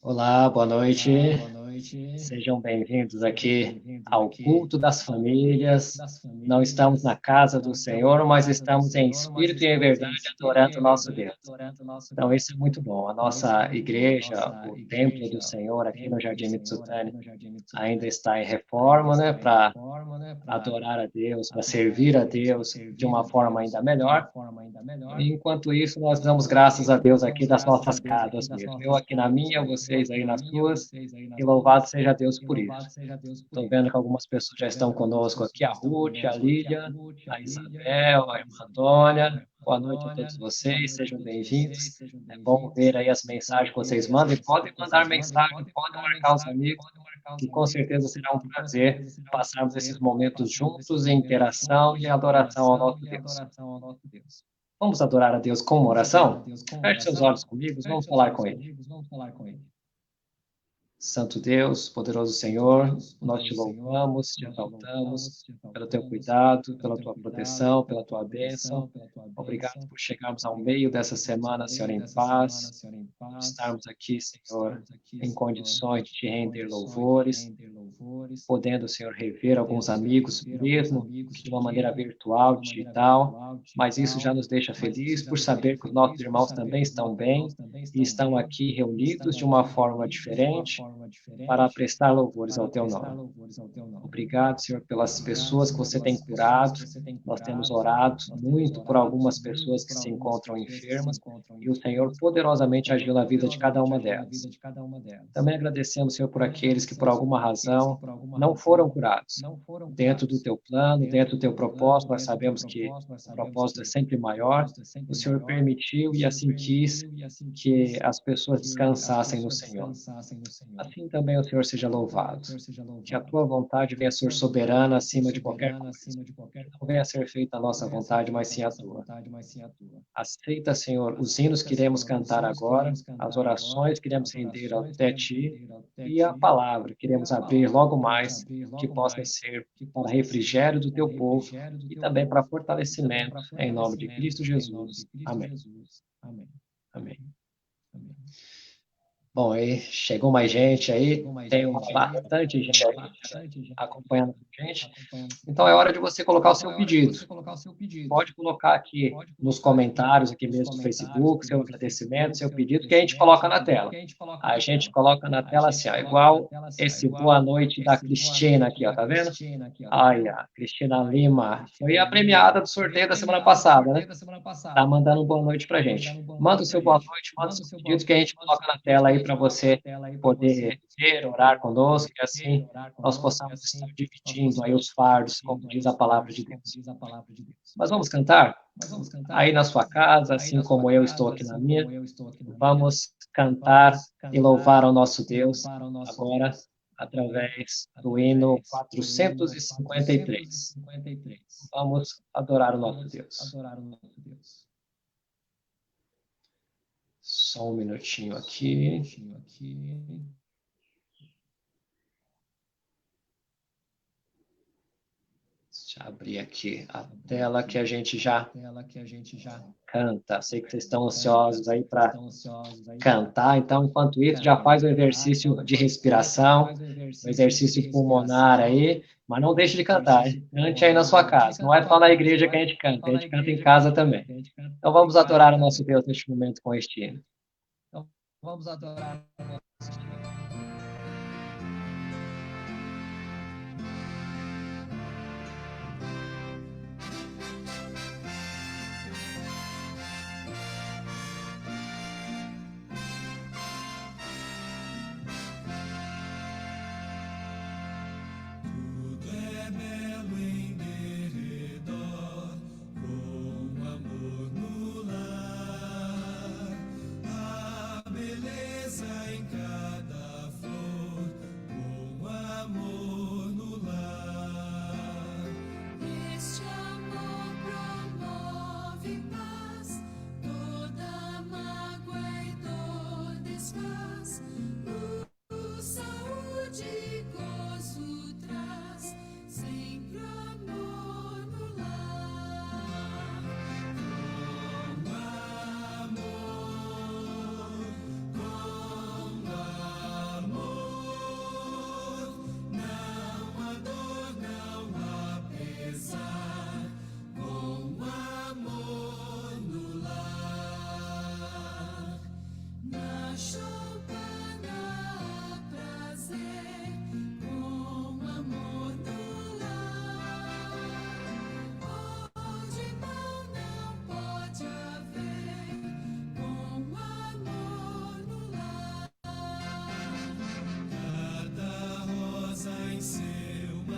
Olá, boa noite. Sejam bem-vindos aqui ao culto das famílias. Não estamos na casa do Senhor, mas estamos em espírito e em verdade adorando o nosso Deus. Então, isso é muito bom. A nossa igreja, o templo do Senhor aqui no Jardim Mitsutani, ainda está em reforma, né, para adorar a Deus, para servir a Deus de uma forma ainda melhor. Enquanto isso, nós damos graças a Deus aqui das nossas casas mesmo. Eu aqui na minha, vocês aí nas suas, e louvado seja Deus por isso. Estou vendo que algumas pessoas já estão conosco aqui, a Ruth, a Lídia, a Isabel, a irmã Antônia. Boa noite a todos vocês, sejam bem-vindos. É bom ver aí as mensagens que vocês mandam, e podem mandar mensagem, podem marcar os amigos, que com certeza será um prazer passarmos esses momentos juntos em interação e adoração ao nosso Deus. Vamos adorar a Deus com uma oração? Feche seus olhos comigo, vamos falar com Ele. Santo Deus, poderoso Senhor, nós te louvamos, te exaltamos pelo teu cuidado, pela tua proteção, pela tua bênção. Obrigado por chegarmos ao meio dessa semana, Senhor, em paz, estarmos aqui, Senhor, em condições de te render louvores, podendo, Senhor, rever alguns amigos, mesmo que de uma maneira virtual, digital, mas isso já nos deixa felizes por saber que os nossos irmãos também estão bem e estão aqui reunidos de uma forma diferente para prestar louvores ao teu nome. Obrigado, Senhor, pelas pessoas que você tem curado. Nós temos orado muito por algumas pessoas que se encontram enfermas e o Senhor poderosamente agiu na vida de cada uma delas. Também agradecemos, Senhor, por aqueles que por alguma razão não foram curados. Dentro do teu plano, dentro do teu propósito, nós sabemos que o propósito é sempre maior. O Senhor permitiu e assim quis que as pessoas descansassem no Senhor. Assim também o Senhor seja louvado. Que a tua vontade venha a ser soberana acima de qualquer coisa. Que não venha a ser feita a nossa vontade, mas sim a tua. Aceita, Senhor, os hinos que iremos cantar agora, as orações que iremos render até ti e a palavra que iremos abrir logo mais, que possa ser para refrigério do teu povo e também para fortalecimento, em nome de Cristo Jesus. Amém. Amém. Bom, aí chegou mais gente aí, tem bastante gente aí acompanhando a gente. Então é hora de você colocar o seu pedido. Pode colocar aqui nos comentários, aqui mesmo no Facebook, seu agradecimento, seu pedido, que a gente coloca na tela. A gente coloca na tela assim, ó, igual esse boa noite da Cristina aqui, ó, tá vendo? Ai, a Cristina Lima. Foi a premiada do sorteio da semana passada, né? Tá mandando um boa noite pra gente. Manda o seu boa noite, manda o seu pedido que a gente coloca na tela aí para você poder ver, orar conosco e assim nós possamos estar dividindo aí os fardos, como diz a palavra de Deus. Mas vamos cantar? Aí na sua casa, assim como eu estou aqui na minha, vamos cantar e louvar ao nosso Deus agora através do hino 453. Vamos adorar o nosso Deus. Só um minutinho aqui. Deixa eu abrir aqui a tela que a gente já canta. Sei que vocês estão ansiosos aí para cantar, então, enquanto isso, já faz o exercício de respiração, o exercício pulmonar aí, mas não deixe de cantar, hein? Cante aí na sua casa. Não é só na igreja que a gente canta em casa também. Então, vamos adorar o nosso Deus neste momento com este hino. Tudo é belo em derredor, com amor no lar, a beleza em cada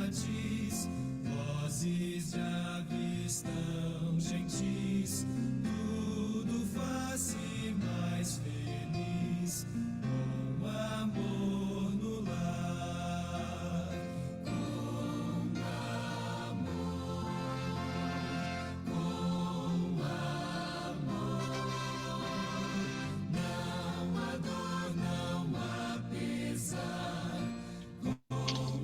matiz, vozes de aves tão gentis, tudo faz-se mais feliz com amor no lar, com amor, com amor. Não há dor, não há pesar, com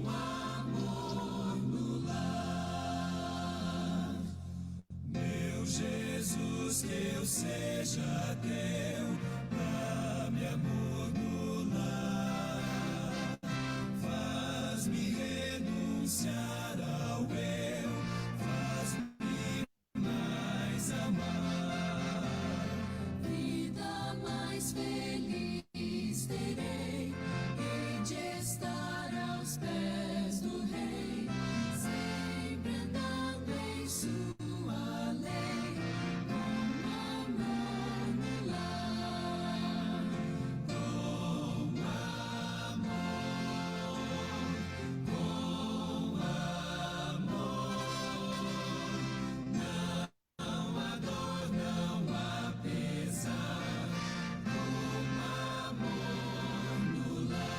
amor no lar. Meu Jesus, que eu seja teu, dá-me amor no lar. Faz-me renunciar ao eu, faz-me mais amar. Vida mais feliz terei, hei de estar aos pés do Rei, sempre andando em sua lei, com amor no lar, com amor, com amor. Não há dor, não há pesar, com amor no lar.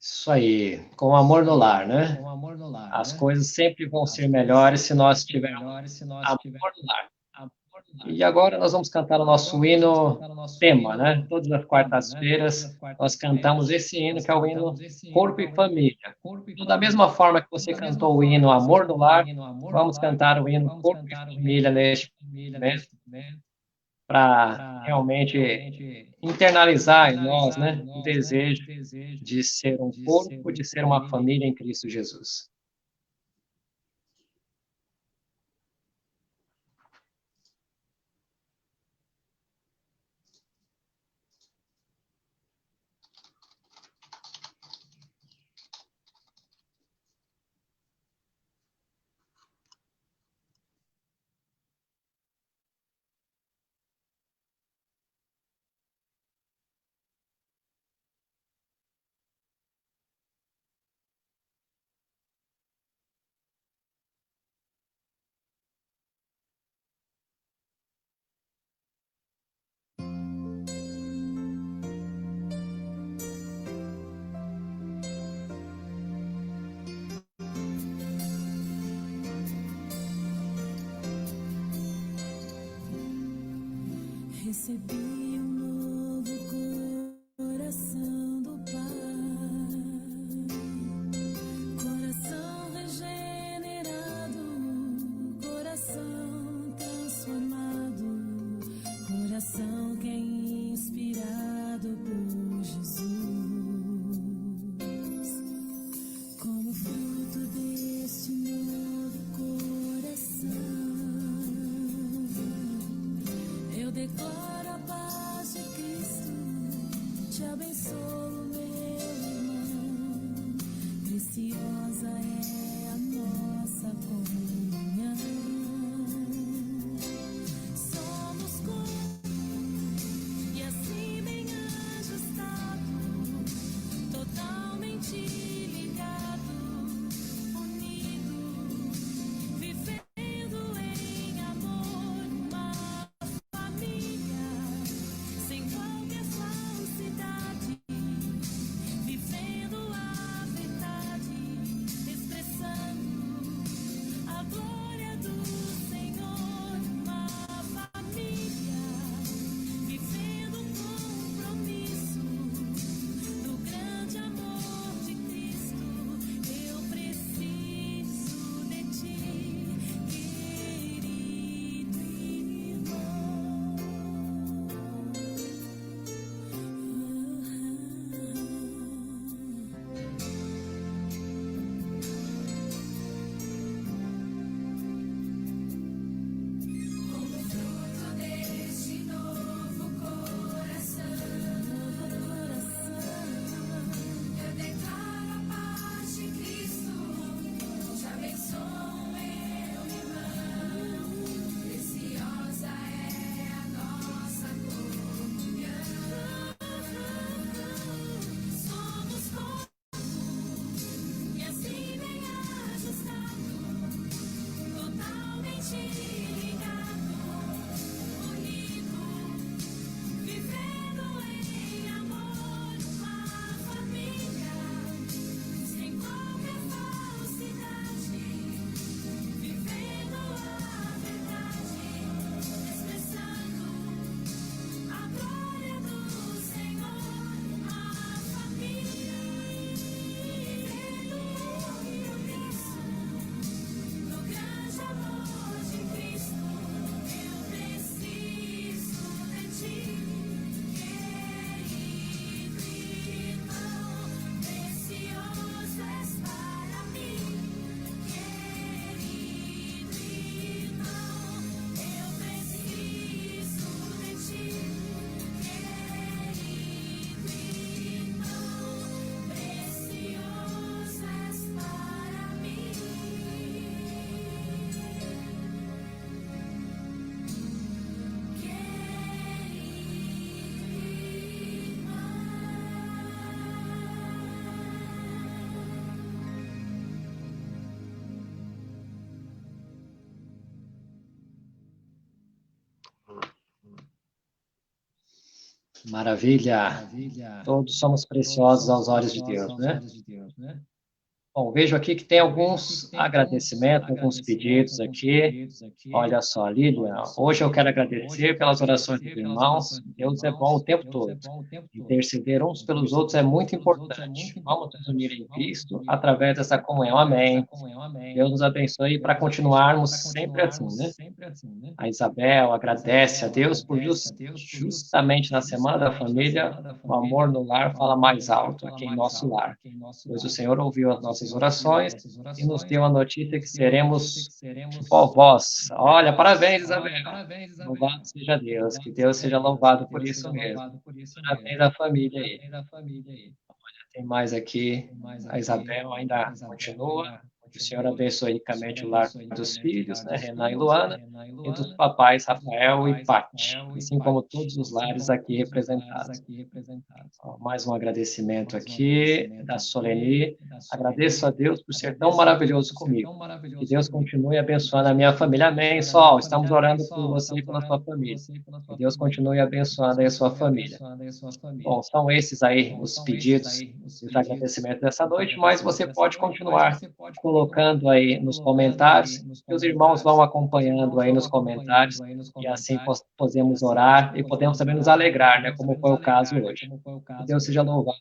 Isso aí, com amor no lar, né? Com amor no lar, As né? coisas sempre vão As ser coisas melhores se sempre nós vão ser tivermos melhores se nós amor tivermos no lar. amor no lar. E agora nós vamos cantar o E nosso agora nós vamos hino cantar o nosso tema, né? hino Todas as tema, né? Todas quartas-feiras as nós cantamos quartas-feiras esse hino nós que é o hino cantamos esse hino, Corpo que é e o hino Família. Corpo e Então, da mesma Família. forma que Então, você da mesma cantou o forma hino que você Amor no cantou o Lar, hino Amor no vamos Lar, cantar o hino vamos Corpo e cantar o hino Família Corpo neste e Família momento neste momento, para para realmente realmente internalizar em nós, internalizar em né, o nós, né, o desejo desejo de ser um de ser corpo, uma de ser uma família em família em Cristo Jesus. Recebi um novo coração do Pai, coração regenerado, coração transformado, coração que é inspirado por Jesus. Como fruto deste novo coração, eu declaro a paz de Cristo, te abençoo, meu irmão. Preciosa é a nossa comunhão. Somos corpo e assim bem ajustado, totalmente ligado, unido, vivendo em amor, uma família. Maravilha. Todos somos preciosos aos olhos de Deus, né? Bom, vejo aqui que tem alguns agradecimentos, alguns pedidos aqui. Olha só, Lilian, hoje eu quero agradecer pelas orações dos irmãos. Deus é bom o tempo todo. Interceder uns pelos outros é muito importante. Vamos nos unir em Cristo através dessa comunhão. Amém. Deus nos abençoe para continuarmos sempre assim, né? A Isabel agradece a Deus por justamente na Semana da Família, o amor no lar fala mais alto aqui em nosso lar, pois o Senhor ouviu as nossas orações e nos deu a notícia que seremos vovós. Olha, parabéns, Isabel. Louvado seja Deus, que Deus seja louvado por isso mesmo. Parabéns à família aí. Tem mais aqui, a Isabel ainda continua. Que o Senhor abençoe ricamente o lar dos filhos, né, Renan e Luana, e dos papais Rafael e Pati, assim como todos os lares aqui representados. Ó, mais um agradecimento aqui da Soleni. Agradeço a Deus por ser tão maravilhoso comigo. Que Deus continue abençoando a minha família. Amém, Sol. Estamos orando por você e pela sua família. Que Deus continue abençoando aí a sua família. Bom, são esses aí os pedidos e os agradecimentos dessa noite, mas você pode continuar colocando aí nos comentários, que os irmãos vão acompanhando aí nos comentários, e assim podemos orar e podemos também nos alegrar, né, como foi o caso hoje. Que Deus seja louvado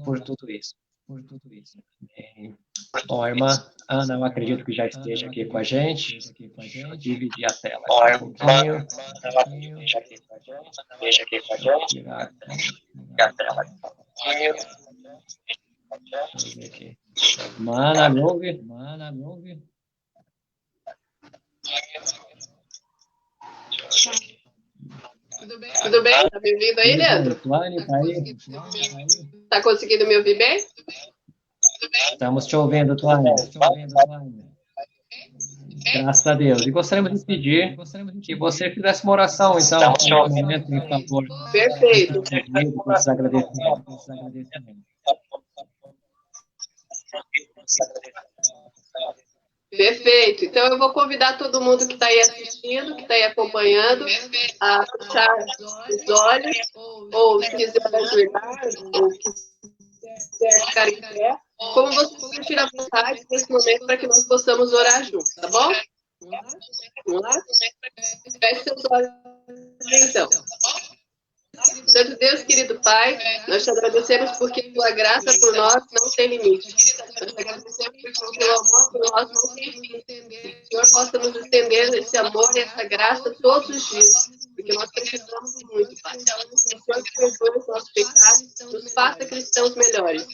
por tudo isso. Amém. Bom, a irmã Ana, eu acredito que já esteja aqui com a gente. Deixa eu dividir a tela aqui um pouquinho. Tirar a tela aqui um pouquinho. Deixa eu ver aqui. Mana, me ouve? Tudo bem? Tá me ouvindo aí, Leandro? Tuane, tá aí? Tá conseguindo me ouvir bem? Estamos te ouvindo, Tuane. Graças a Deus. E gostaríamos de pedir que você fizesse uma oração, então, nesse momento, em favor. Perfeito. Desses agradecimentos. Perfeito. Então eu vou convidar todo mundo que está aí assistindo, que está aí acompanhando, a fechar os olhos, ou se quiser ajoelhar, ou quiser ficar em pé, como você sentir à vontade nesse momento para que nós possamos orar juntos, tá bom? Vamos lá? Feche seus olhos então. Santo Deus, querido Pai, nós te agradecemos porque tua graça por nós não tem limite. Nós te agradecemos porque o teu amor por nós não tem fim. Que o Senhor possa nos estender esse amor e essa graça todos os dias, porque nós precisamos muito, Pai. Que o Senhor perdoe os nossos pecados, nos faça cristãos melhores.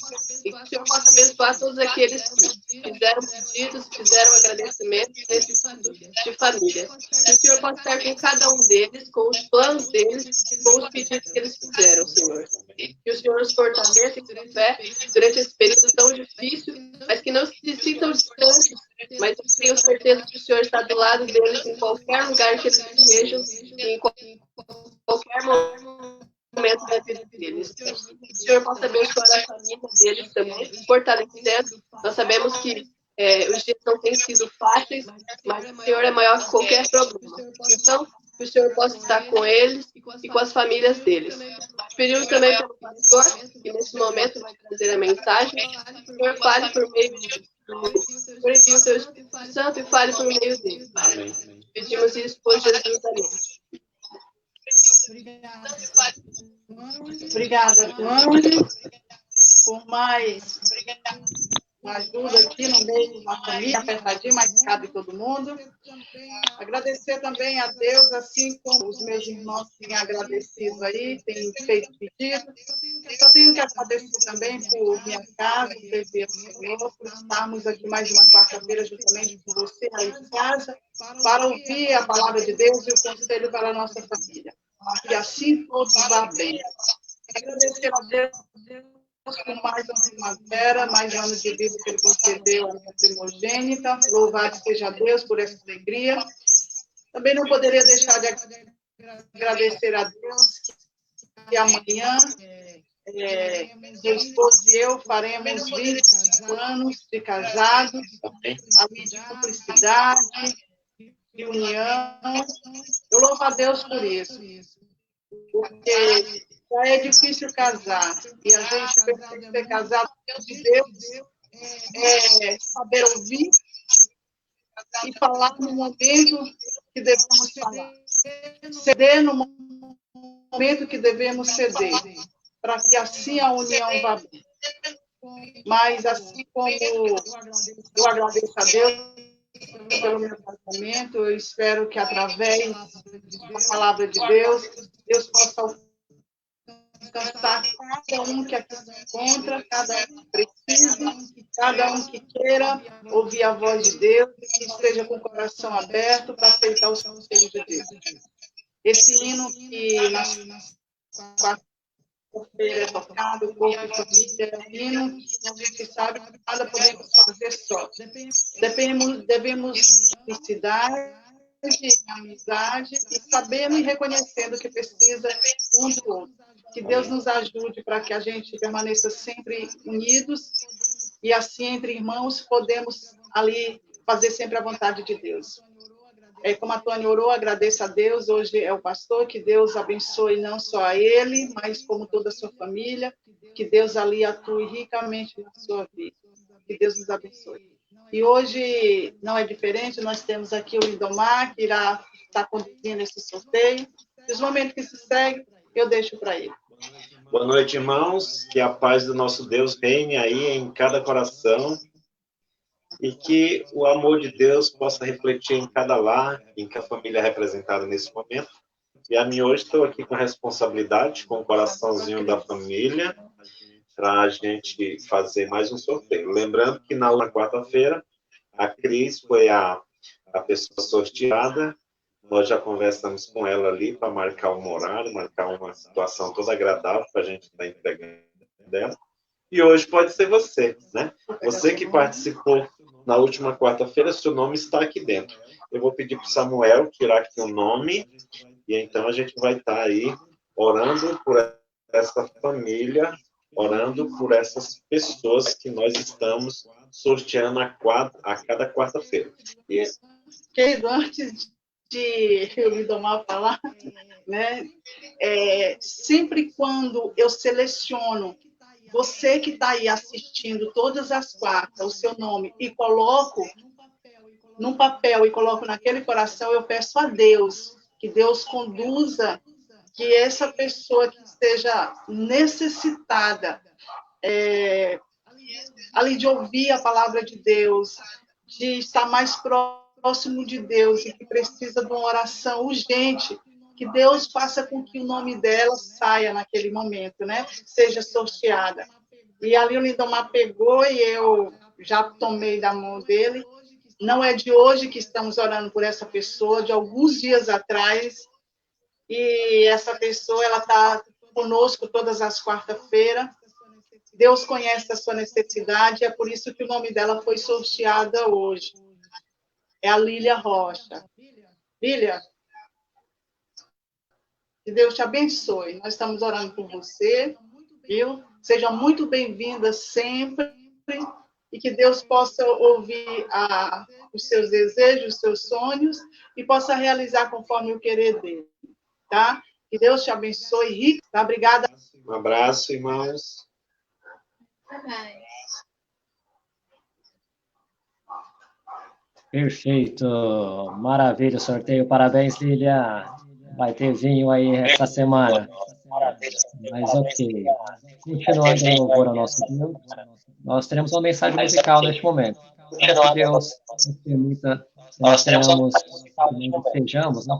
E que o Senhor possa abençoar todos aqueles que fizeram pedidos, fizeram agradecimentos nesse estudo de família. Que o Senhor possa estar com cada um deles, com os planos deles, com os pedidos que eles fizeram, Senhor. Que o Senhor os fortaleça com fé durante esse período tão difícil, mas que não se sintam distantes, mas eu tenho certeza que o Senhor está do lado deles em qualquer lugar que eles estejam, em qualquer momento da vida deles. Que o Senhor possa abençoar a família deles também, fortalecendo. Nós sabemos que os dias não têm sido fáceis, mas o Senhor é maior que qualquer problema. Então, que o Senhor possa estar com eles e com as famílias deles. Pedimos também pelo pastor, que nesse momento vai trazer a mensagem. Que o Senhor fale por meio do Senhor, envie o teu Espírito Santo e fale por meio dele. Pedimos isso por Jesus. Amém. Obrigada, Tuane, por mais uma ajuda aqui no meio de uma família apertadinha, mas cabe todo mundo. Agradecer também a Deus, assim como os meus irmãos têm agradecido aí, têm feito pedido. Eu tenho que agradecer também por minha casa, por servir ao Senhor, por estarmos aqui mais uma quarta-feira juntamente com você aí em casa, para ouvir a palavra de Deus e o conselho para a nossa família. E assim todos vá bem. Agradecer a Deus por mais uma primavera, mais anos de vida que Ele concedeu à minha primogênita. Louvado seja Deus por essa alegria. Também não poderia deixar de agradecer a Deus que amanhã meu esposo e eu faremos 25 anos de casados, ali de cumplicidade, de união. Eu louvo a Deus por isso, porque Já é difícil casar. E a gente precisa ser casado de Deus, saber ouvir e falar no momento que devemos falar. Ceder no momento que devemos ceder, para que assim a união vá bem. Mas assim como eu agradeço a Deus pelo meu casamento, eu espero que através da palavra de Deus, Deus possa alcançar cada um que aqui se encontra, cada um que precisa, cada um que queira ouvir a voz de Deus e que esteja com o coração aberto para aceitar os conselhos de Deus. Esse hino que nas quarta-feira é tocado, o corpo e família, é um hino que a gente sabe que nada podemos fazer só. Devemos felicidade, amizade e sabendo e reconhecendo que precisa um do outro. Que Deus nos ajude para que a gente permaneça sempre unidos e assim, entre irmãos, podemos ali fazer sempre a vontade de Deus. Como a Tônia orou, agradeço a Deus, hoje é o pastor, que Deus abençoe não só a ele, mas como toda a sua família, que Deus ali atue ricamente na sua vida. Que Deus nos abençoe. E hoje não é diferente, nós temos aqui o Lindomar, que irá estar conduzindo esse sorteio. E os momentos que se seguem, eu deixo para ele. Boa noite, irmãos. Que a paz do nosso Deus reine aí em cada coração e que o amor de Deus possa refletir em cada lar, em cada família representada nesse momento. E a mim hoje estou aqui com a responsabilidade, com o coraçãozinho da família, para a gente fazer mais um sorteio. Lembrando que na última quarta-feira, a Cris foi a pessoa sorteada. Nós já conversamos com ela ali para marcar um horário, marcar uma situação toda agradável para a gente estar entregando dela. E hoje pode ser você, né? Você que participou na última quarta-feira, seu nome está aqui dentro. Eu vou pedir para o Samuel tirar aqui o nome, e então a gente vai estar aí orando por essa família, orando por essas pessoas que nós estamos sorteando a cada quarta-feira. E Querido, antes de eu me domar falar, né? Sempre quando eu seleciono você que está aí assistindo todas as quartas, o seu nome, e coloco num papel e coloco naquele coração, eu peço a Deus que Deus conduza que essa pessoa que esteja necessitada ali de ouvir a palavra de Deus, de estar mais próximo de Deus e que precisa de uma oração urgente, que Deus faça com que o nome dela saia naquele momento, né? Seja sorteada. E ali o Lindomar pegou e eu já tomei da mão dele. Não é de hoje que estamos orando por essa pessoa, de alguns dias atrás. E essa pessoa, ela está conosco todas as quarta-feiras. Deus conhece a sua necessidade, é por isso que o nome dela foi sorteada hoje. É a Lília Rocha. Lília, que Deus te abençoe. Nós estamos orando por você, viu? Seja muito bem-vinda sempre e que Deus possa ouvir os seus desejos, os seus sonhos e possa realizar conforme o querer dele, tá? Que Deus te abençoe rico, tá? Obrigada. um abraço, irmãos. Perfeito. Maravilha, sorteio. Parabéns, Lilia. Vai ter vinho aí essa semana. Mas ok. Continuando em louvor ao nosso Deus, nós teremos uma mensagem musical neste momento. Que Deus nos permita que nós tenhamos, que estejamos, né,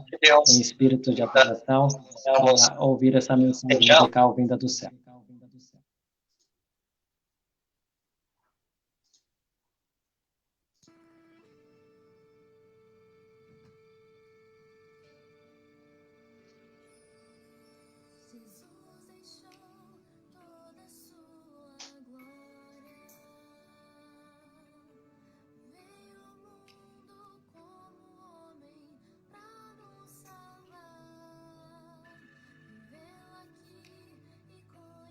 em espírito de adoração, para ouvir essa mensagem musical vinda do céu. Jesus deixou toda a sua glória, veio ao mundo como homem pra nos salvar, viveu aqui e conheceu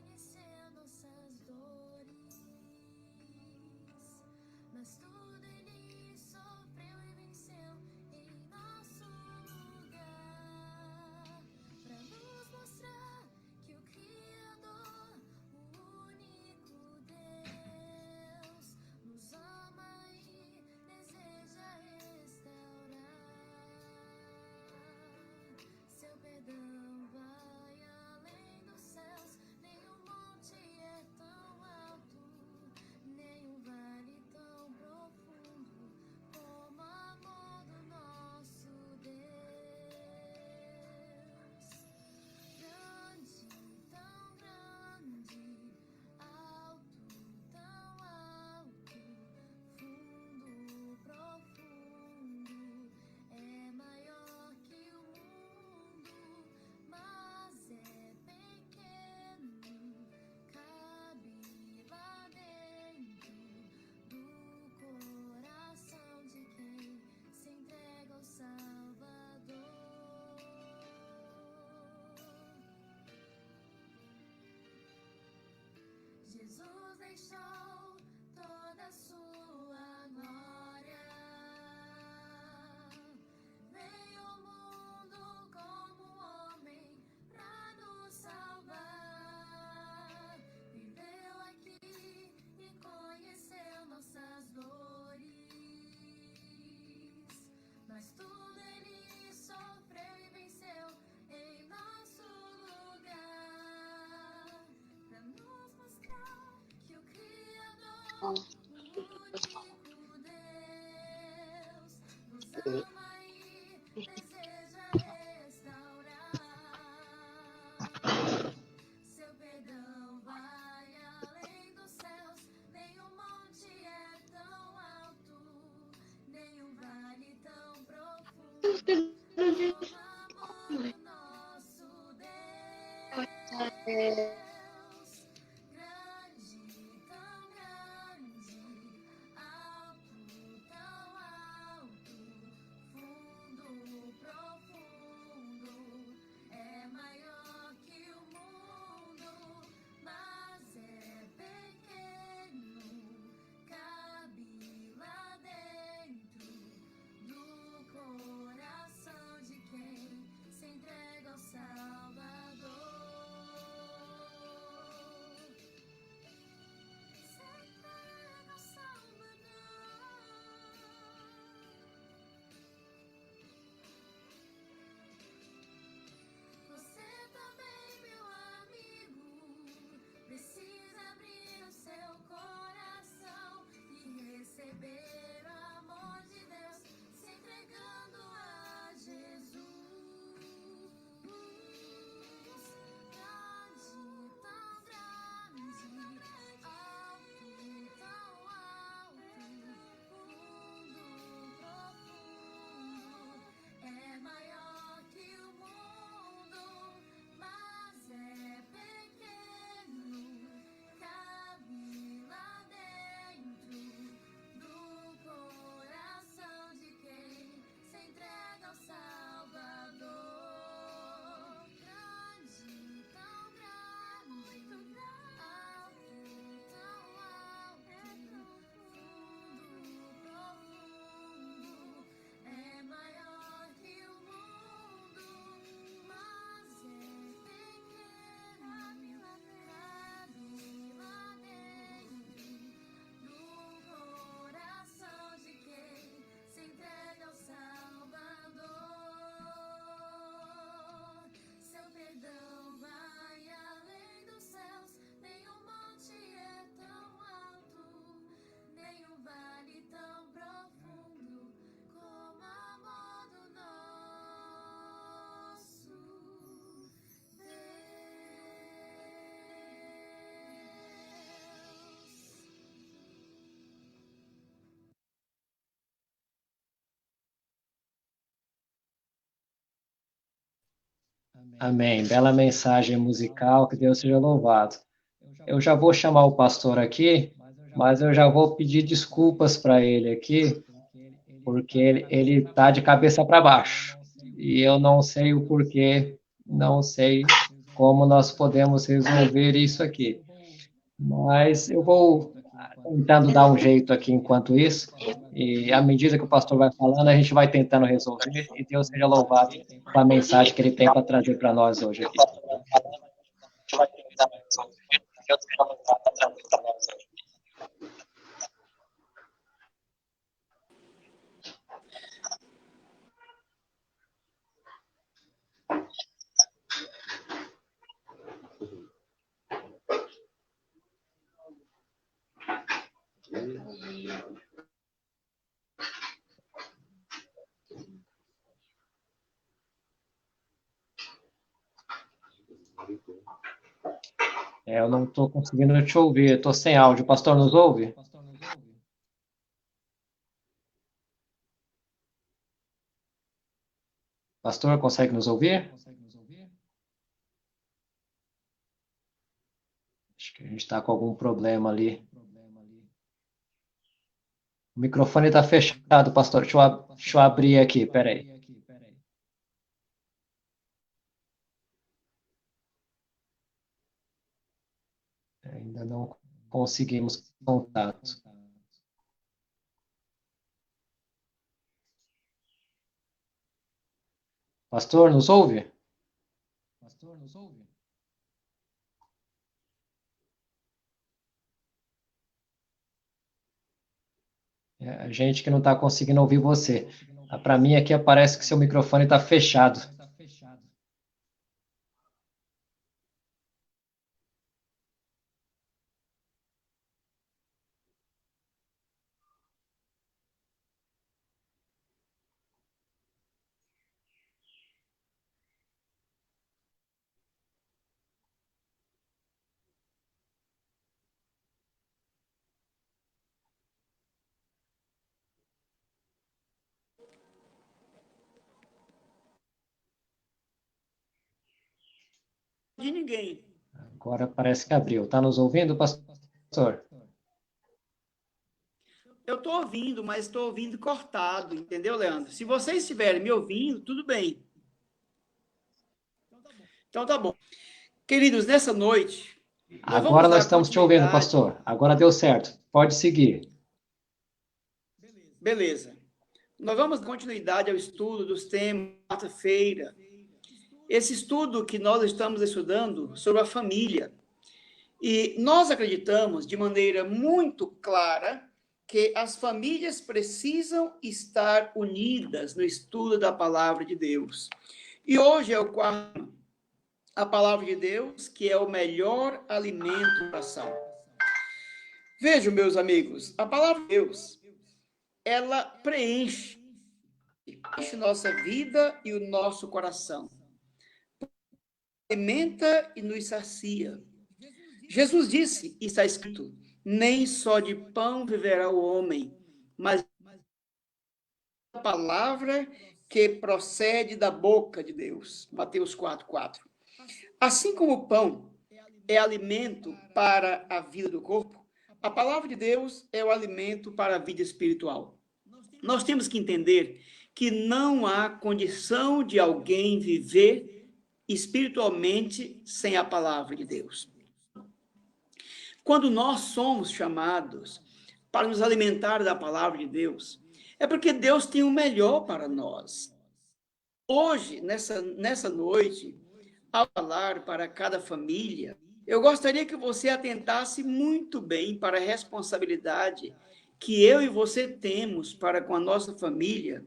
Jesus deixou toda a sua glória. Veio ao mundo como homem pra nos salvar. Viveu aqui e conheceu nossas dores. Mas tudo ele sofreu e venceu em nosso lugar. Pra nos mostrar que o Criador, o único Deus, nos ama e deseja restaurar. Seu perdão vai além dos céus, nenhum monte é tão alto, nenhum vale tão profundo como o amor do nosso Deus. Grande, tão grande, alto, tão alto, fundo, profundo, é maior que o mundo, mas é pequeno, cabe lá dentro do coração de quem se entrega ao Salvador. Se entrega ao Salvador. Você também, meu amigo, precisa abrir o seu coração e receber o amor de Deus, se entregando a Jesus. Grande, tão grande, alto, tão alto, fundo, profundo, é maior que o mundo, mas é pequeno, cabe lá dentro do coração de quem se entrega ao Salvador. Grande, tão grande, muito grande, alto, tão alto, fundo, profundo, é maior que o mundo, mas é pequeno, cabe lá dentro do coração de quem se entrega ao Salvador. Seu perdão vai além dos céus, nenhum monte é tão alto, nenhum vale tão profundo como o amor do nosso Amém. Bela mensagem musical, que Deus seja louvado. Eu já vou chamar o pastor aqui, mas eu já vou pedir desculpas para ele aqui, porque ele está de cabeça para baixo. E eu não sei o porquê, não sei como nós podemos resolver isso aqui. Mas eu vou tentando dar um jeito aqui enquanto isso, e à medida que o pastor vai falando, a gente vai tentando resolver, e Deus seja louvado com a mensagem que ele tem para trazer para nós hoje aqui. Eu não estou conseguindo te ouvir, estou sem áudio. O pastor nos ouve? Pastor, consegue nos ouvir? Acho que a gente está com algum problema ali. O microfone está fechado, pastor. Deixa eu abrir aqui, peraí. Ainda não conseguimos contato. Pastor, nos ouve? É a gente que não está conseguindo ouvir você. Para mim aqui aparece que seu microfone está fechado. De ninguém. Agora parece que abriu. Está nos ouvindo, pastor? Eu estou ouvindo, mas estou ouvindo cortado, entendeu, Leandro? Se vocês estiverem me ouvindo, tudo bem. Então tá bom. Queridos, nessa noite... Agora nós estamos te ouvindo, pastor. Agora deu certo. Pode seguir. Beleza. Nós vamos dar continuidade ao estudo dos temas quarta-feira. Esse estudo que nós estamos estudando sobre a família. E nós acreditamos de maneira muito clara que as famílias precisam estar unidas no estudo da palavra de Deus. E hoje é o quarto, a palavra de Deus, que é o melhor alimento do coração. Vejam, meus amigos, a palavra de Deus, ela preenche nossa vida e o nosso coração. Alimenta e nos sacia. Jesus disse, e está escrito, nem só de pão viverá o homem, mas a palavra que procede da boca de Deus. Mateus 4:4. Assim como o pão é alimento para a vida do corpo, a palavra de Deus é o alimento para a vida espiritual. Nós temos que entender que não há condição de alguém viver espiritualmente sem a palavra de Deus. Quando nós somos chamados para nos alimentar da palavra de Deus, é porque Deus tem o melhor para nós. Hoje, nessa noite, ao falar para cada família, eu gostaria que você atentasse muito bem para a responsabilidade que eu e você temos para com a nossa família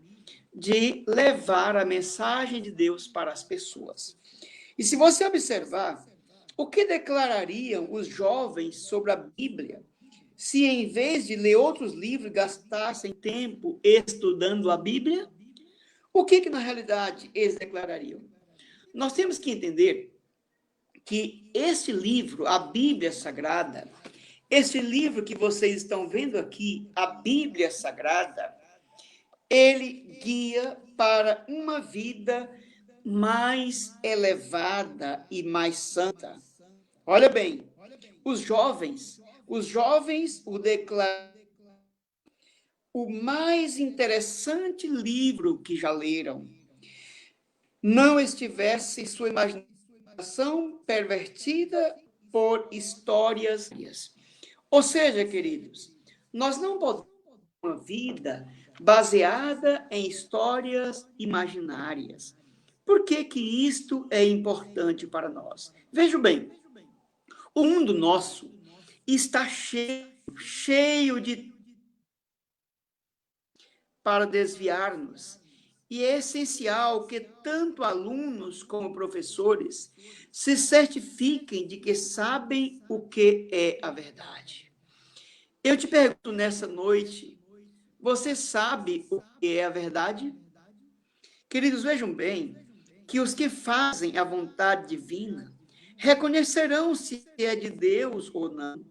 de levar a mensagem de Deus para as pessoas. E se você observar, o que declarariam os jovens sobre a Bíblia se, em vez de ler outros livros, gastassem tempo estudando a Bíblia? O que na realidade, eles declarariam? Nós temos que entender que esse livro, a Bíblia Sagrada, esse livro que vocês estão vendo aqui, a Bíblia Sagrada, ele guia para uma vida mais elevada e mais santa. Olha bem, os jovens o declaram o mais interessante livro que já leram. Não estivesse sua imaginação pervertida por histórias. Ou seja, queridos, nós não podemos ter uma vida baseada em histórias imaginárias. Por que isto é importante para nós? Vejam bem, o mundo nosso está cheio de para desviar-nos. E é essencial que tanto alunos como professores se certifiquem de que sabem o que é a verdade. Eu te pergunto nessa noite, você sabe o que é a verdade? Queridos, vejam bem que os que fazem a vontade divina reconhecerão se é de Deus ou não.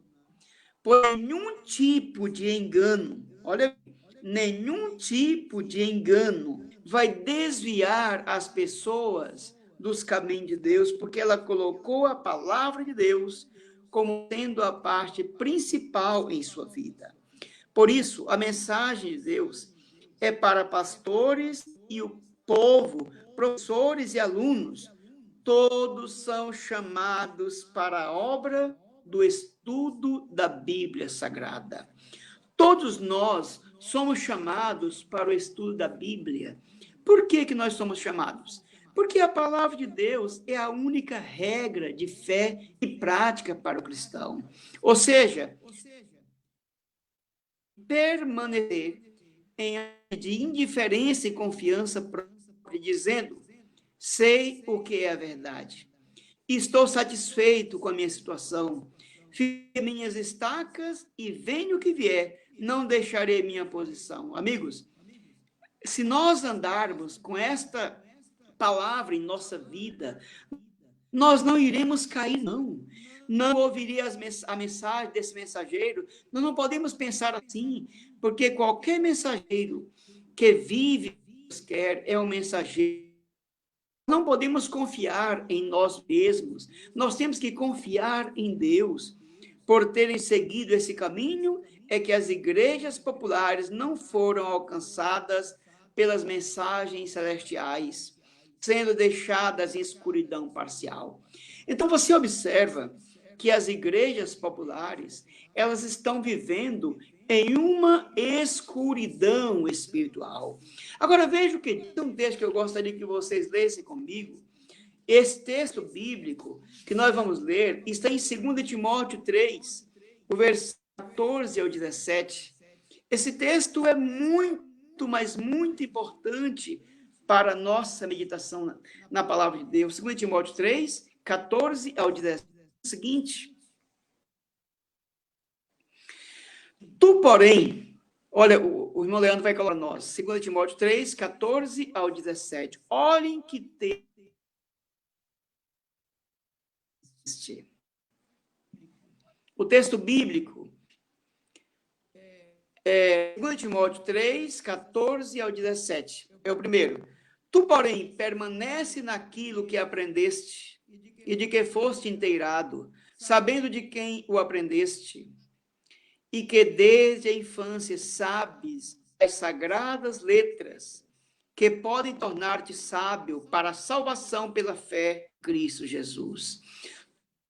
Por nenhum tipo de engano, olha, nenhum tipo de engano vai desviar as pessoas dos caminhos de Deus, porque ela colocou a palavra de Deus como sendo a parte principal em sua vida. Por isso, a mensagem de Deus é para pastores e o povo, professores e alunos, todos são chamados para a obra do estudo da Bíblia Sagrada. Todos nós somos chamados para o estudo da Bíblia. Por que nós somos chamados? Porque a palavra de Deus é a única regra de fé e prática para o cristão. Ou seja, permanecer de indiferença e confiança própria, dizendo, sei o que é a verdade. Estou satisfeito com a minha situação. Fiquei minhas estacas e venha o que vier, não deixarei minha posição. Amigos, se nós andarmos com esta palavra em nossa vida, nós não iremos cair, não. Não ouviria a mensagem desse mensageiro. Nós não podemos pensar assim, porque qualquer mensageiro que vive o que Deus quer é um mensageiro. Não podemos confiar em nós mesmos. Nós temos que confiar em Deus. Por terem seguido esse caminho, é que as igrejas populares não foram alcançadas pelas mensagens celestiais, sendo deixadas em escuridão parcial. Então, você observa que as igrejas populares, elas estão vivendo em uma escuridão espiritual. Agora, veja o que diz um texto que eu gostaria que vocês lessem comigo. Esse texto bíblico que nós vamos ler está em 2 Timóteo 3, o versículo 14 ao 17. Esse texto é muito, mas muito importante para a nossa meditação na palavra de Deus. 2 Timóteo 3, 14 ao 17. É o seguinte. Tu, porém, olha, o irmão Leandro vai colocar nós, 2 Timóteo 3, 14 ao 17. Olhem que texto. O texto bíblico é 2 Timóteo 3, 14 ao 17. É o primeiro. Tu, porém, permanece naquilo que aprendeste e de que foste inteirado, sabendo de quem o aprendeste, e que desde a infância sabes as sagradas letras que podem tornar-te sábio para a salvação pela fé em Cristo Jesus.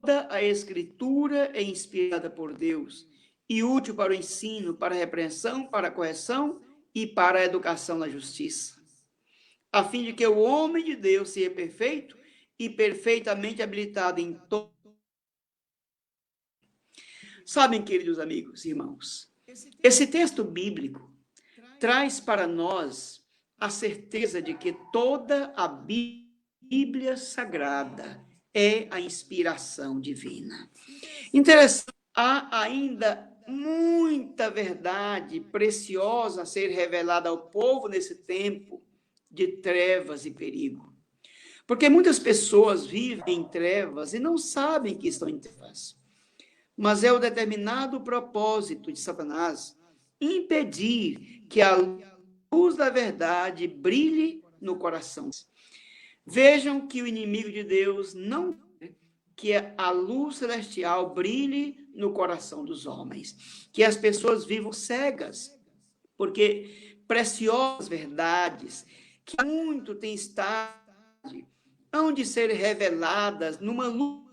Toda a Escritura é inspirada por Deus e útil para o ensino, para a repreensão, para a correção e para a educação na justiça, a fim de que o homem de Deus seja perfeito e perfeitamente habilitado em todo. Sabem, queridos amigos e irmãos, esse texto bíblico traz para nós a certeza de que toda a Bíblia Sagrada é a inspiração divina. Interessante, há ainda muita verdade preciosa a ser revelada ao povo nesse tempo de trevas e perigo. Porque muitas pessoas vivem em trevas e não sabem que estão em trevas. Mas é o determinado propósito de Satanás impedir que a luz da verdade brilhe no coração. Vejam que o inimigo de Deus não quer que a luz celestial brilhe no coração dos homens, que as pessoas vivam cegas, porque preciosas verdades que muito têm estado hão de ser reveladas numa luz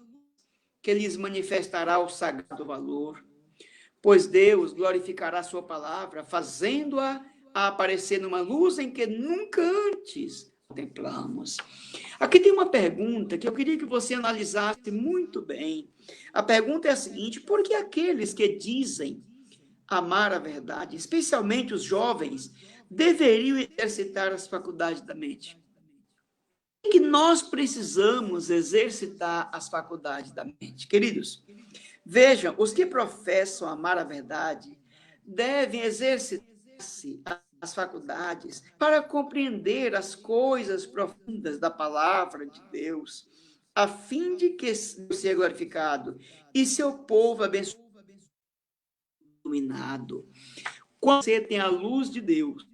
que lhes manifestará o sagrado valor, pois Deus glorificará a sua palavra, fazendo-a aparecer numa luz em que nunca antes contemplamos. Aqui tem uma pergunta que eu queria que você analisasse muito bem. A pergunta é a seguinte: por que aqueles que dizem amar a verdade, especialmente os jovens, deveriam exercitar as faculdades da mente? Por que nós precisamos exercitar as faculdades da mente? Queridos, vejam, os que professam amar a verdade devem exercitar-se as faculdades para compreender as coisas profundas da palavra de Deus, a fim de que seja glorificado e seu povo abençoado, iluminado. Quando você tem a luz de Deus,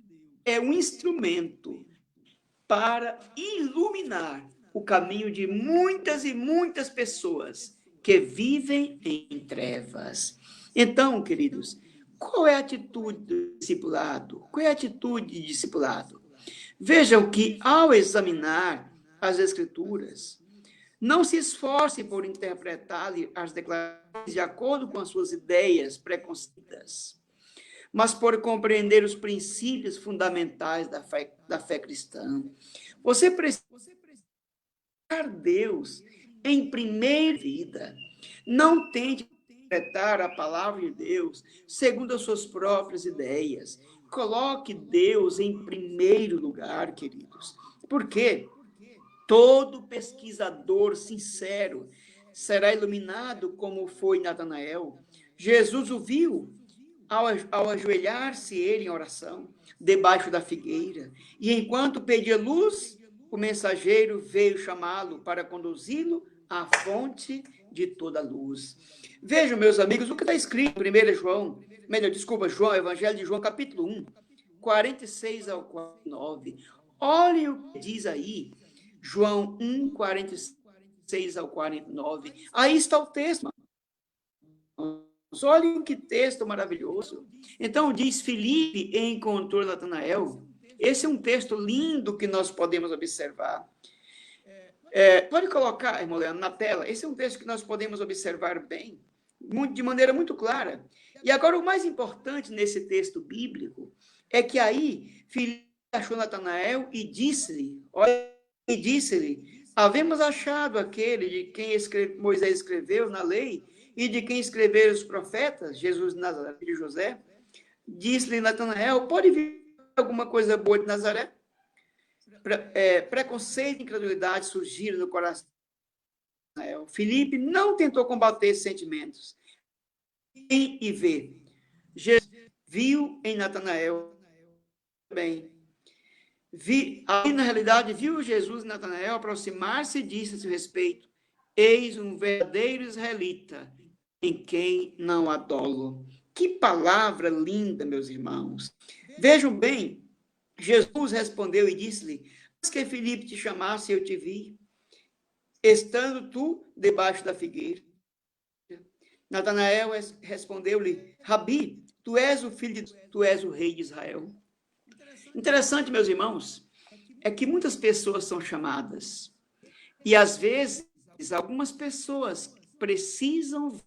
é um instrumento para iluminar o caminho de muitas e muitas pessoas que vivem em trevas. Então, queridos, qual é a atitude do discipulado? Qual é a atitude de discipulado? Vejam que, ao examinar as Escrituras, Não se esforce por interpretar as declarações de acordo com as suas ideias preconcebidas, mas por compreender os princípios fundamentais da fé cristã. Você precisa colocar Deus em primeira vida. Não tente interpretar a palavra de Deus segundo as suas próprias ideias. Coloque Deus em primeiro lugar, queridos. Por quê? Todo pesquisador sincero será iluminado como foi Natanael. Jesus o viu ao ajoelhar-se ele em oração, debaixo da figueira. E enquanto pedia luz, o mensageiro veio chamá-lo para conduzi-lo à fonte de toda a luz. Vejam, meus amigos, o que está escrito em João, Evangelho de João, capítulo 1, 46 ao 49. Olhem o que diz aí, João 1, 46 ao 49. Aí está o texto. Olhem que texto maravilhoso. Então, diz Filipe encontrou Natanael. Esse é um texto lindo que nós podemos observar. Pode colocar, irmão Leandro, na tela. Esse é um texto que nós podemos observar bem, de maneira muito clara. E agora, o mais importante nesse texto bíblico é que aí Filipe achou Natanael e disse-lhe, havemos achado aquele de quem Moisés escreveu na lei e de quem escreveram os profetas, Jesus de Nazaré, de José. Disse-lhe Natanael, pode vir alguma coisa boa de Nazaré? Preconceito e incredulidade surgiram no coração de Natanael. Filipe não tentou combater esses sentimentos. E vê. Jesus viu em Natanael bem. Na realidade, viu Jesus e Natanael aproximar-se e disse a seu respeito, eis um verdadeiro israelita, em quem não há dolo. Que palavra linda, meus irmãos. Vejam bem, Jesus respondeu e disse-lhe, antes que Filipe te chamasse, eu te vi, estando tu debaixo da figueira. Natanael respondeu-lhe, Rabi, tu és o filho de Deus, tu és o rei de Israel. Interessante, meus irmãos, é que muitas pessoas são chamadas. E, às vezes, algumas pessoas precisam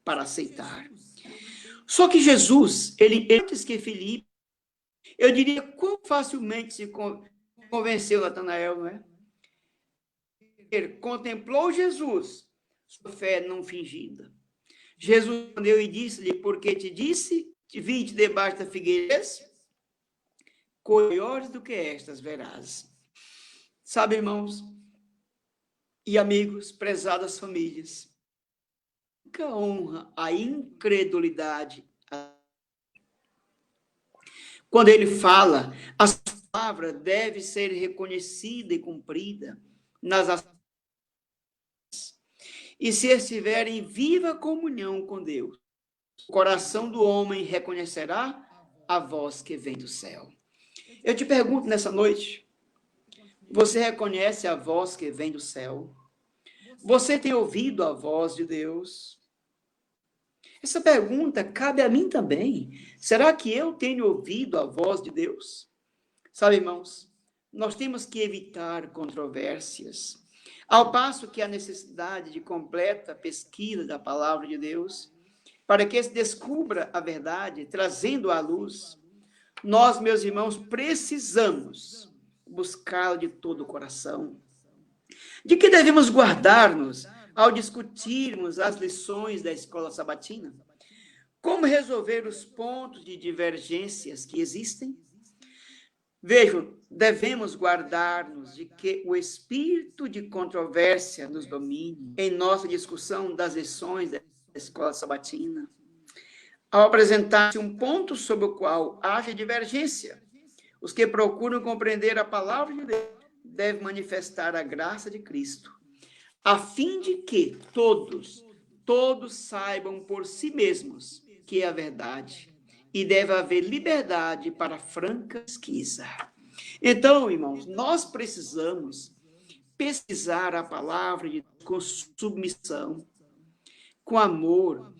para aceitar. Só que Jesus, ele antes que Filipe, eu diria, quão facilmente se convenceu Natanael, não é? Ele contemplou Jesus, sua fé não fingida. Jesus respondeu e disse-lhe, porque te disse, te vi debaixo da figueira, maiores do que estas verás. Sabe, irmãos e amigos, prezadas famílias, que honra a incredulidade. Quando ele fala, a palavra deve ser reconhecida e cumprida nas ações. E se estiver em viva comunhão com Deus, o coração do homem reconhecerá a voz que vem do céu. Eu te pergunto nessa noite, você reconhece a voz que vem do céu? Você tem ouvido a voz de Deus? Essa pergunta cabe a mim também. Será que eu tenho ouvido a voz de Deus? Sabe, irmãos, nós temos que evitar controvérsias. Ao passo que há necessidade de completa pesquisa da palavra de Deus, para que se descubra a verdade, trazendo à luz, nós, meus irmãos, precisamos buscá-lo de todo o coração. De que devemos guardar-nos ao discutirmos as lições da escola sabatina? Como resolver os pontos de divergências que existem? Vejam, devemos guardar-nos de que o espírito de controvérsia nos domine em nossa discussão das lições da escola sabatina. Ao apresentar-se um ponto sobre o qual haja divergência, os que procuram compreender a palavra de Deus devem manifestar a graça de Cristo, a fim de que todos saibam por si mesmos que é a verdade, e deve haver liberdade para franca pesquisa. Então, irmãos, nós precisamos pesquisar a palavra de Deus com submissão, com amor,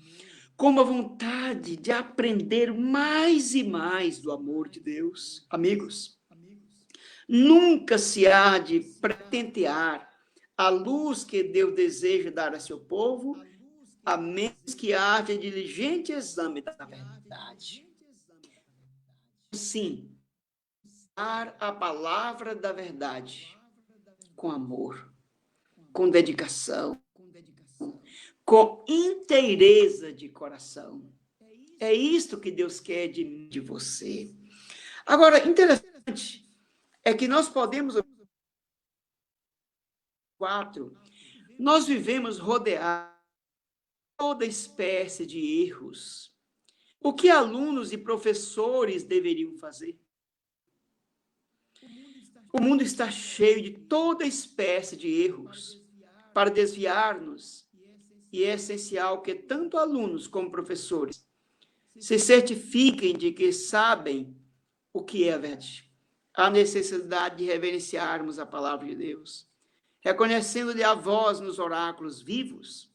com uma vontade de aprender mais e mais do amor de Deus. Amigos, Nunca se há de pretentear a luz que Deus deseja dar a seu povo, a menos que haja diligente exame da verdade. Sim, dar a palavra da verdade com amor, com dedicação, com inteireza de coração. É isto que Deus quer de você. Agora, interessante é que nós podemos... 4. Nós vivemos rodeados de toda espécie de erros. O que alunos e professores deveriam fazer? O mundo está cheio de toda espécie de erros para desviar-nos, e é essencial que tanto alunos como professores se certifiquem de que sabem o que é a verdade. Há necessidade de reverenciarmos a palavra de Deus, reconhecendo-lhe a voz nos oráculos vivos,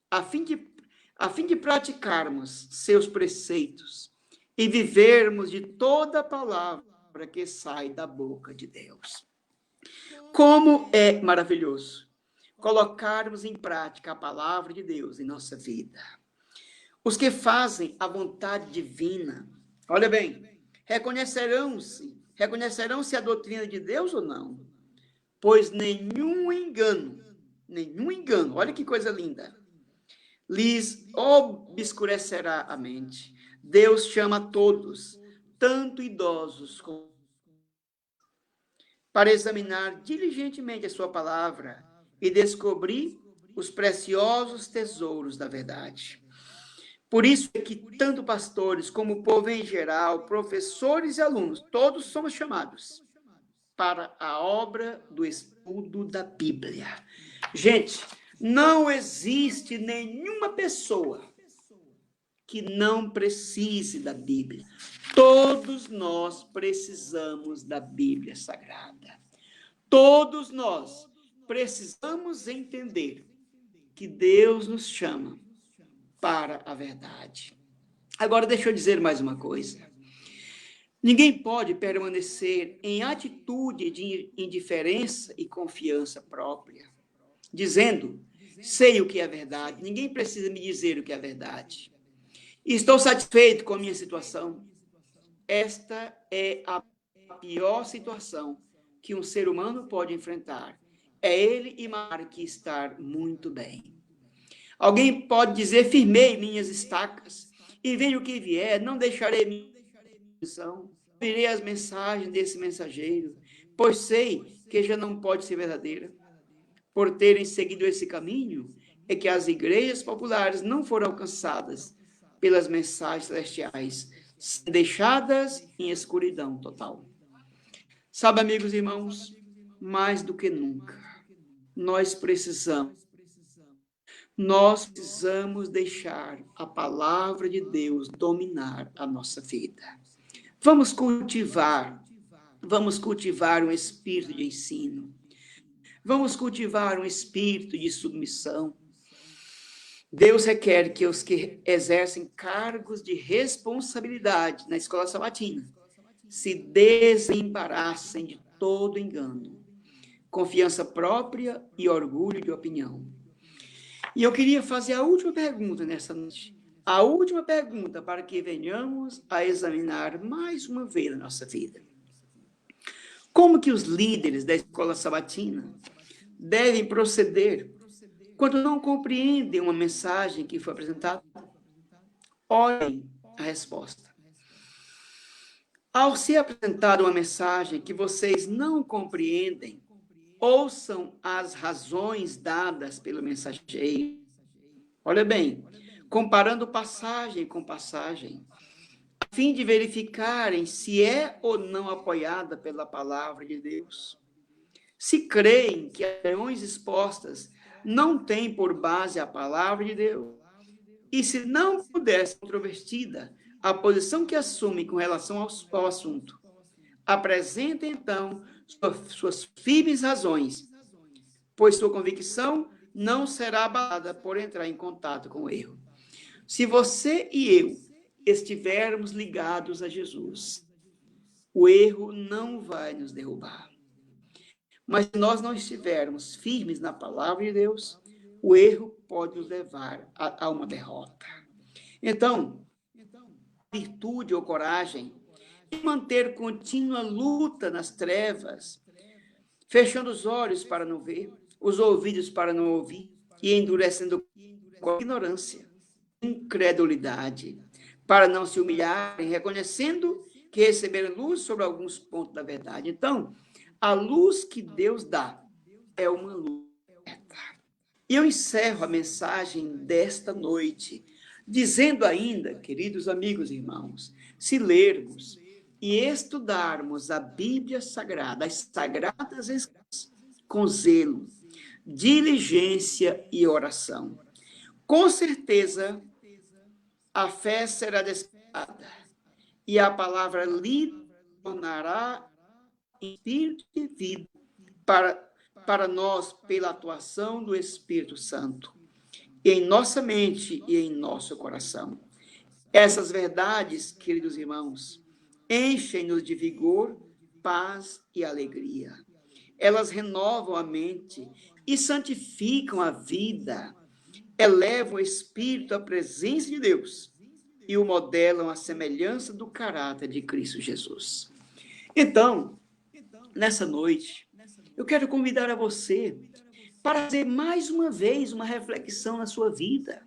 a fim de praticarmos seus preceitos e vivermos de toda a palavra que sai da boca de Deus. Como é maravilhoso colocarmos em prática a palavra de Deus em nossa vida. Os que fazem a vontade divina, olha bem, reconhecerão-se a doutrina de Deus ou não? Pois nenhum engano, olha que coisa linda, lhes obscurecerá a mente. Deus chama a todos, tanto idosos como... para examinar diligentemente a sua palavra e descobrir os preciosos tesouros da verdade. Por isso é que tanto pastores como o povo em geral, professores e alunos, todos somos chamados para a obra do estudo da Bíblia. Gente, não existe nenhuma pessoa que não precise da Bíblia. Todos nós precisamos da Bíblia Sagrada. Todos nós precisamos entender que Deus nos chama para a verdade. Agora, deixa eu dizer mais uma coisa. Ninguém pode permanecer em atitude de indiferença e confiança própria, dizendo, sei o que é verdade, ninguém precisa me dizer o que é verdade. Estou satisfeito com a minha situação. Esta é a pior situação que um ser humano pode enfrentar. É ele imaginar que estar muito bem. Alguém pode dizer, firmei minhas estacas, e venha o que vier, não deixarei minha missão, virei as mensagens desse mensageiro, pois sei que já não pode ser verdadeira. Por terem seguido esse caminho, é que as igrejas populares não foram alcançadas pelas mensagens celestiais, deixadas em escuridão total. Sabe, amigos e irmãos, mais do que nunca, nós precisamos deixar a palavra de Deus dominar a nossa vida. Vamos cultivar um espírito de ensino. Vamos cultivar um espírito de submissão. Deus requer que os que exercem cargos de responsabilidade na escola sabatina se desembaraçem de todo engano, confiança própria e orgulho de opinião. E eu queria fazer a última pergunta nessa noite. A última pergunta para que venhamos a examinar mais uma vez a nossa vida. Como que os líderes da escola sabatina devem proceder quando não compreendem uma mensagem que foi apresentada? Olhem a resposta. Ao ser apresentada uma mensagem que vocês não compreendem, ouçam as razões dadas pelo mensageiro. Olha bem, comparando passagem com passagem, a fim de verificarem se é ou não apoiada pela palavra de Deus. Se creem que as razões expostas não têm por base a palavra de Deus, e se não puder ser controvertida a posição que assume com relação ao assunto, apresenta então suas firmes razões, pois sua convicção não será abalada por entrar em contato com o erro. Se você e eu estivermos ligados a Jesus, o erro não vai nos derrubar. Mas se nós não estivermos firmes na palavra de Deus, o erro pode nos levar a uma derrota. Então, virtude ou coragem e manter contínua luta nas trevas, fechando os olhos para não ver, os ouvidos para não ouvir e endurecendo com a ignorância, incredulidade, para não se humilharem, reconhecendo que receberam luz sobre alguns pontos da verdade. Então, a luz que Deus dá é uma luz certa. E eu encerro a mensagem desta noite, dizendo ainda, queridos amigos e irmãos, se lermos e estudarmos a Bíblia Sagrada, as Sagradas Escrituras, com zelo, diligência e oração, com certeza a fé será despertada e a palavra lhe tornará espírito de vida para nós pela atuação do Espírito Santo em nossa mente e em nosso coração. Essas verdades, queridos irmãos, enchem-nos de vigor, paz e alegria. Elas renovam a mente e santificam a vida, elevam o espírito à presença de Deus e o modelam à semelhança do caráter de Cristo Jesus. Então, nessa noite, eu quero convidar a você para fazer mais uma vez uma reflexão na sua vida.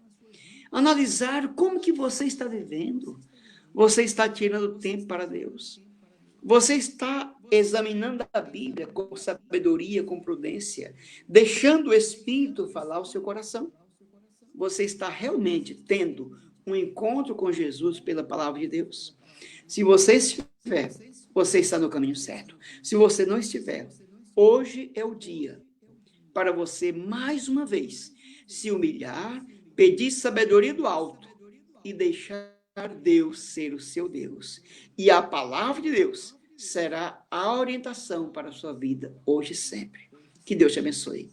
Analisar como que você está vivendo. Você está tirando tempo para Deus. Você está examinando a Bíblia com sabedoria, com prudência, deixando o Espírito falar ao seu coração. Você está realmente tendo um encontro com Jesus pela palavra de Deus. Se você estiver, você está no caminho certo. Se você não estiver, hoje é o dia para você, mais uma vez, se humilhar, pedir sabedoria do alto e deixar Deus ser o seu Deus. E a palavra de Deus será a orientação para a sua vida, hoje e sempre. Que Deus te abençoe.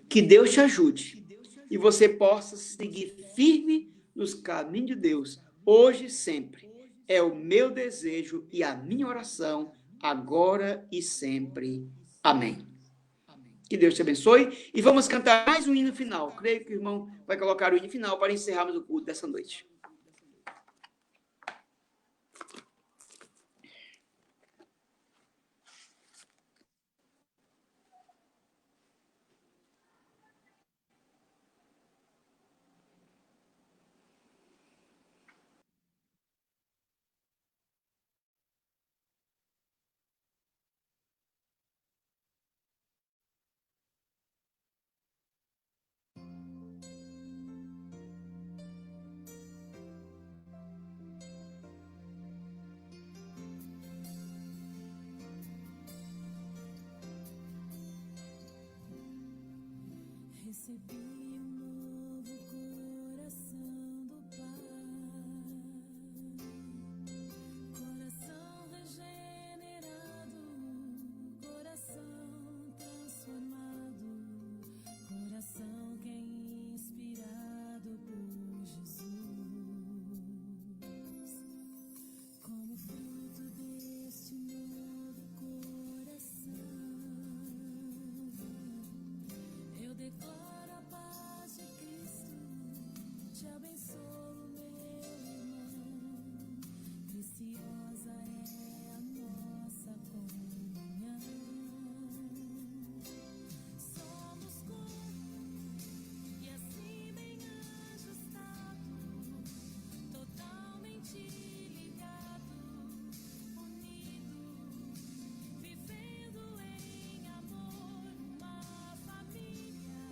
Que Deus te ajude. E você possa seguir firme nos caminhos de Deus, hoje e sempre. É o meu desejo e a minha oração, agora e sempre. Amém. Que Deus te abençoe. E vamos cantar mais um hino final. Creio que o irmão vai colocar o hino final para encerrarmos o culto dessa noite. Recebi um novo coração do Pai, coração regenerado, coração transformado, coração que é inspirado por Jesus. Como fruto deste novo coração, eu declaro a paz de Cristo, te abençoo, meu irmão. Preciosa é a nossa comunhão. Somos corpo e assim bem ajustado, totalmente ligado, unido, vivendo em amor, uma família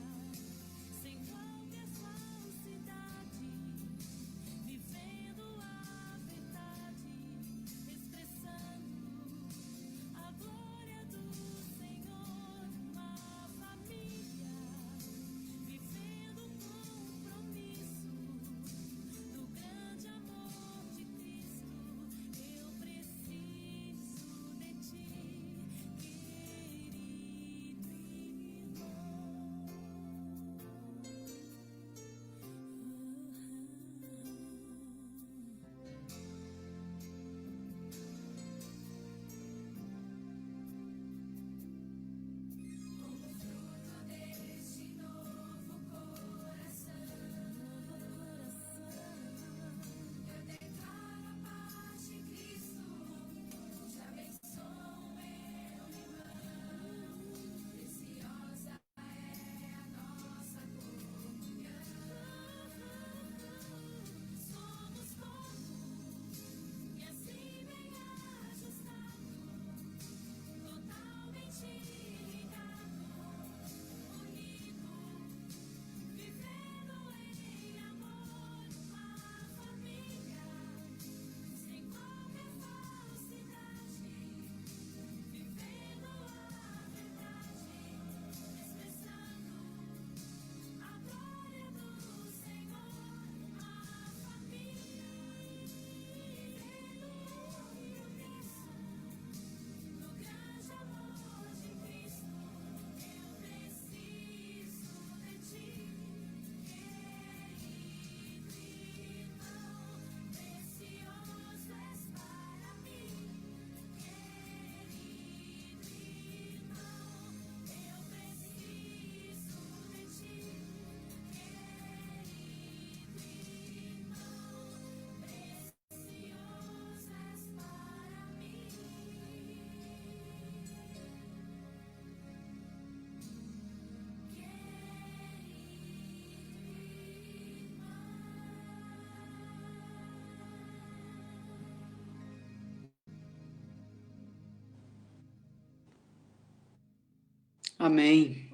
Amém.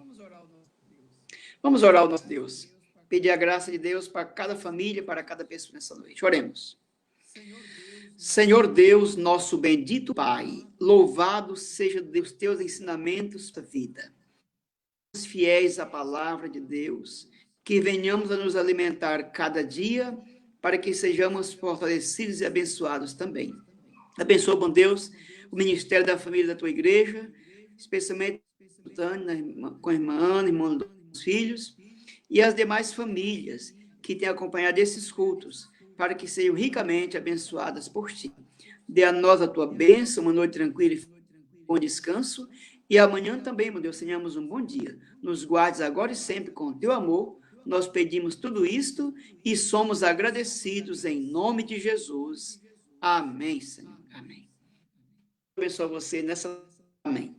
Vamos orar ao nosso Deus. Pedir a graça de Deus para cada família, para cada pessoa nessa noite. Oremos. Senhor Deus, nosso bendito Pai, louvado seja Deus, teus ensinamentos da vida. Fiéis à palavra de Deus, que venhamos a nos alimentar cada dia, para que sejamos fortalecidos e abençoados também. Abençoa, bom Deus, o ministério da família da tua igreja, especialmente com a irmã Ana, irmão dos filhos, e as demais famílias que têm acompanhado esses cultos, para que sejam ricamente abençoadas por ti. Dê a nós a tua bênção, uma noite tranquila e bom descanso, e amanhã também, meu Deus, tenhamos um bom dia. Nos guardes agora e sempre com o teu amor. Nós pedimos tudo isto e somos agradecidos em nome de Jesus. Amém, Senhor. Amém. Abençoe você nessa. Amém.